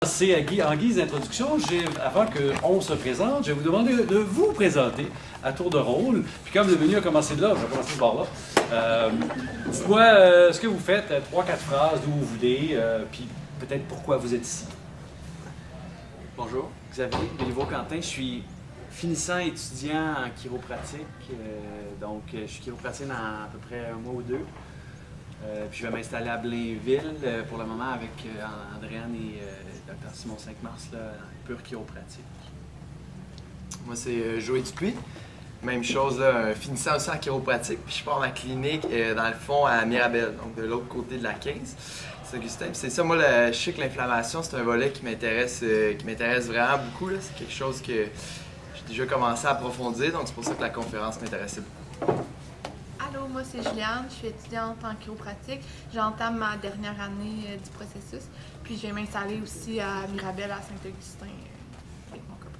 commencer en guise d'introduction, avant qu'on se présente, je vais vous demander de vous présenter à tour de rôle. Puis comme le menu a commencé de là, je vais commencer par là. Dites-moi ce que vous faites, 3-4 phrases, d'où vous venez, puis peut-être pourquoi vous êtes ici. Bonjour, Xavier Béliveau-Quentin, je suis finissant étudiant en chiropratique, donc je suis chiropraticien dans à peu près un mois ou deux. Puis je vais m'installer à Blainville pour le moment avec Andréane et Dr Simon 5 Mars, là, en pure chiropratique. Moi, c'est Joël Dupuis. Même chose, là, finissant aussi en chiropratique. Puis je pars ma clinique, dans le fond, à Mirabel, donc de l'autre côté de la 15. Saint-Augustin. Puis c'est ça, moi, je sais que l'inflammation, c'est un volet qui m'intéresse vraiment beaucoup. C'est quelque chose que j'ai déjà commencé à approfondir, donc c'est pour ça que la conférence m'intéressait beaucoup. Allô, moi c'est Juliane, je suis étudiante en chiropratique. J'entame ma dernière année du processus. Puis je vais m'installer aussi à Mirabel, à Saint-Augustin, avec mon copain.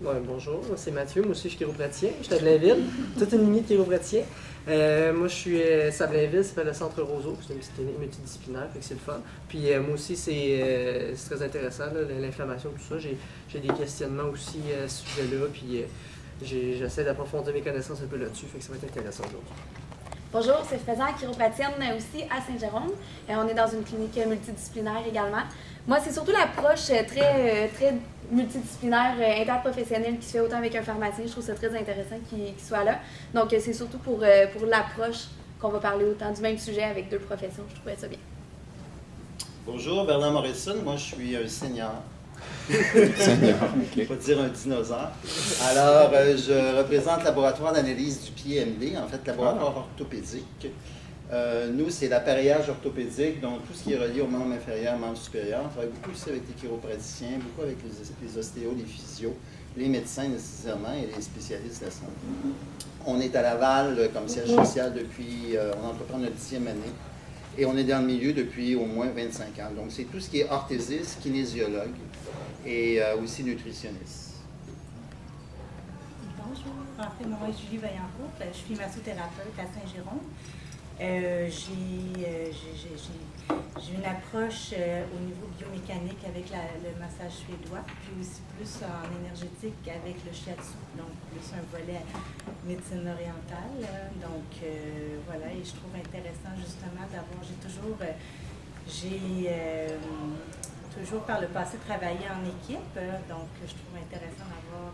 Ouais, bonjour, moi c'est Mathieu, moi aussi je suis chiropraticien, je suis à Blainville, toute une lignée de chiropraticiens. Moi je suis à Blainville, ça s'appelle le Centre Roseau, c'est une petite clinique multidisciplinaire, fait que c'est le fun. Puis moi aussi c'est très intéressant, l'inflammation, tout ça. J'ai des questionnements aussi à ce sujet-là, puis j'essaie d'approfondir mes connaissances un peu là-dessus, fait que ça va être intéressant aujourd'hui. Bonjour, c'est Faisan, chiropraticienne aussi à Saint-Jérôme. On est dans une clinique multidisciplinaire également. Moi, c'est surtout l'approche très multidisciplinaire, interprofessionnelle qui se fait autant avec un pharmacien. Je trouve ça très intéressant qu'il soit là. Donc, c'est surtout pour l'approche qu'on va parler autant du même sujet avec deux professions. Je trouvais ça bien. Bonjour, Bernard Morrison. Moi, je suis un senior. Senior, ok. On va dire un dinosaure. Alors, je représente le laboratoire d'analyse du pied MD, en fait, laboratoire orthopédique. Nous, c'est l'appareillage orthopédique, donc tout ce qui est relié au membre inférieur, membre supérieur. On travaille beaucoup aussi avec les chiropraticiens, beaucoup avec les ostéos, les physios, les médecins nécessairement et les spécialistes de la santé. On est à Laval comme siège social depuis, on entreprend notre 10e année. Et on est dans le milieu depuis au moins 25 ans. Donc, c'est tout ce qui est orthésiste, kinésiologue et aussi nutritionniste. Bonjour, en fait, moi, je suis Julie Vaillancourt, je suis massothérapeute à Saint-Jérôme. J'ai une approche au niveau biomécanique avec le massage suédois, puis aussi plus en énergétique avec le shiatsu, donc plus un volet médecine orientale. Donc voilà, et je trouve intéressant justement d'avoir, j'ai toujours par le passé travaillé en équipe, donc je trouve intéressant d'avoir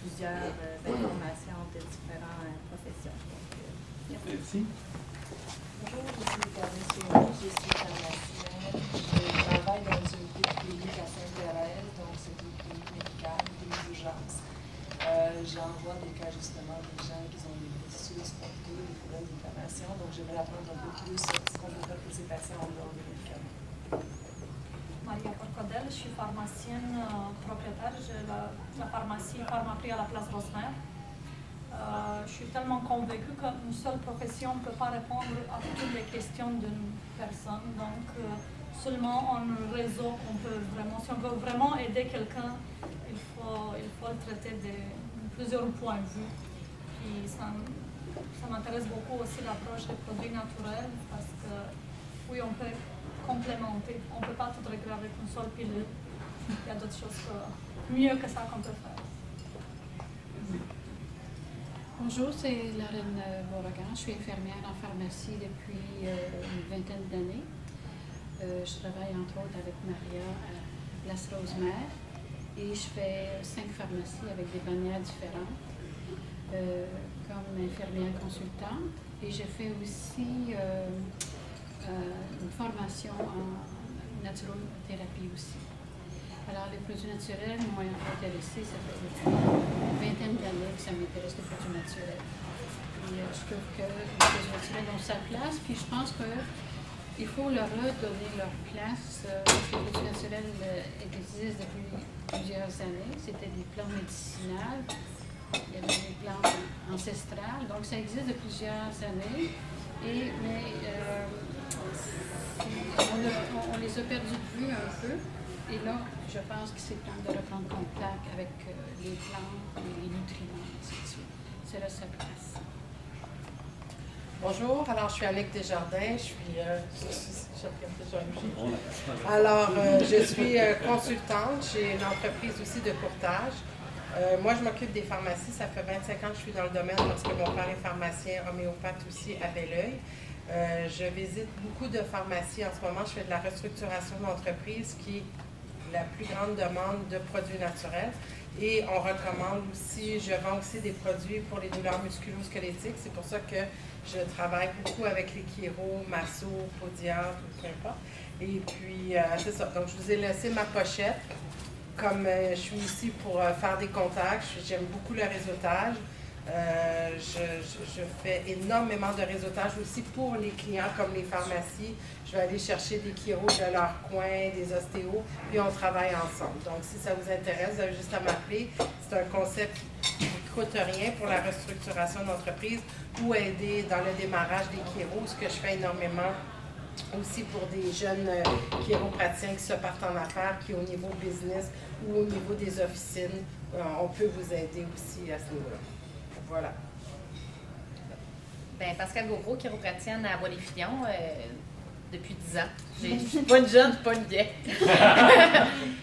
plusieurs informations de différentes professions. Merci. Bonjour, je suis Carmen Sierra, je suis pharmacienne. Je travaille dans une unité clinique à Sainte-Thérèse, donc c'est une clinique médicale, des urgences. J'envoie des cas justement des gens qui ont des blessures sportives, des problèmes d'inflammation, donc j'aimerais apprendre un peu plus ce qu'on peut faire pour ces patients en dehors des médicaments. Maria Porcodel, je suis pharmacienne propriétaire de la pharmacie Pharmaprix à la place Rosmer. Je suis tellement convaincue qu'une seule profession ne peut pas répondre à toutes les questions d'une personne. Donc, seulement en réseau, on peut vraiment, si on veut vraiment aider quelqu'un, il faut le traiter de plusieurs points de vue. Puis ça m'intéresse beaucoup aussi l'approche des produits naturels parce que, oui, on peut complémenter. On ne peut pas tout régler avec une seule pilule. Il y a d'autres choses mieux que ça qu'on peut faire. Bonjour, c'est Lorraine Beauregard. Je suis infirmière en pharmacie depuis une vingtaine d'années. Je travaille entre autres avec Maria à Place Rosemère et je fais 5 pharmacies avec des bannières différentes comme infirmière consultante. Et je fais aussi une formation en naturothérapie aussi. Alors, les produits naturels m'ont intéressé, ça fait une vingtaine d'années que ça m'intéresse, les produits naturels. Puis, je trouve que les produits naturels ont sa place, puis je pense qu'il faut leur redonner leur place. Les produits naturels existent depuis plusieurs années. C'était des plantes médicinales, il y avait des plantes ancestrales, donc ça existe depuis plusieurs années. Mais on les a perdus de vue un peu. Et là, je pense que c'est temps de reprendre contact avec les plantes, les nutriments, ainsi de suite. C'est là sa place. Bonjour, alors je suis Annick Desjardins, je suis consultante, j'ai une entreprise aussi de courtage. Moi, je m'occupe des pharmacies, ça fait 25 ans que je suis dans le domaine parce que mon père est pharmacien homéopathe aussi à Belleuil. Je visite beaucoup de pharmacies en ce moment, je fais de la restructuration d'entreprise qui est la plus grande demande de produits naturels. Et on recommande aussi, je vends aussi des produits pour les douleurs musculo-squelettiques. C'est pour ça que je travaille beaucoup avec les chiro, masso, podiatre, peu importe. Et puis, c'est ça. Donc, je vous ai laissé ma pochette. Comme je suis ici pour faire des contacts, j'aime beaucoup le réseautage. Je fais énormément de réseautage aussi pour les clients comme les pharmacies. Je vais aller chercher des chiros de leur coin, des ostéos, puis on travaille ensemble. Donc, si ça vous intéresse, vous avez juste à m'appeler. C'est un concept qui ne coûte rien pour la restructuration d'entreprise ou aider dans le démarrage des chiros, ce que je fais énormément aussi pour des jeunes chiropraticiens qui se partent en affaires, qui au niveau business ou au niveau des officines, on peut vous aider aussi à ce niveau-là. Voilà. Bien, Pascal Gauvreau, chiropraticienne à Bois-les-Fillons, depuis 10 ans. Je ne suis pas une jeune, je suis pas une vieille.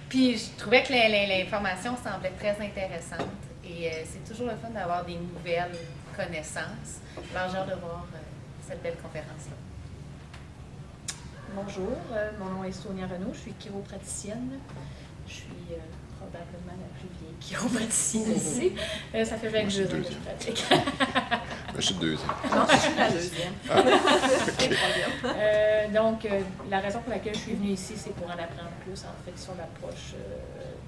Puis je trouvais que l'information semblait très intéressante. Et c'est toujours le fun d'avoir des nouvelles connaissances. Alors j'ai hâte de voir cette belle conférence-là. Bonjour, mon nom est Sonia Renaud, je suis chiropraticienne. Je suis probablement la plus vieille chiropraticienne ici. Ça fait 22 ans que je pratique. Je suis deuxième. Non, je suis la deuxième. Ah. Donc, la raison pour laquelle je suis venue ici, c'est pour en apprendre plus en fait sur l'approche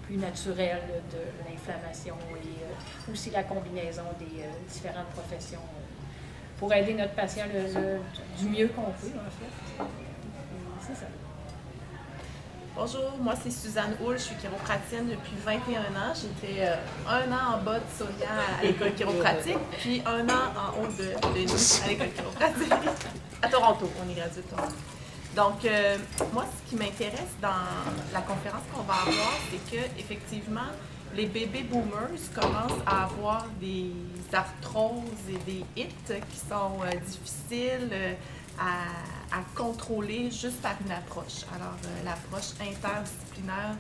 plus naturelle de l'inflammation et aussi la combinaison des différentes professions pour aider notre patient du mieux qu'on peut, en fait. C'est ça. Bonjour, moi c'est Suzanne Houle, je suis chiropraticienne depuis 21 ans. J'étais 1 an en bas de Sonia à l'école chiropratique, puis 1 an en haut de nous à l'école chiropratique. À Toronto, on est gradué de Toronto. Donc, moi, ce qui m'intéresse dans la conférence qu'on va avoir, c'est que effectivement, les baby boomers commencent à avoir des arthroses et des hits qui sont difficiles à contrôler juste par une approche. Alors, l'approche interdisciplinaire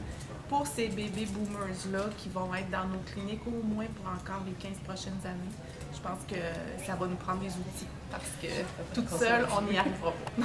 pour ces baby boomers-là qui vont être dans nos cliniques au moins pour encore les 15 prochaines années, je pense que ça va nous prendre des outils parce que toute seule, on n'y arrivera pas.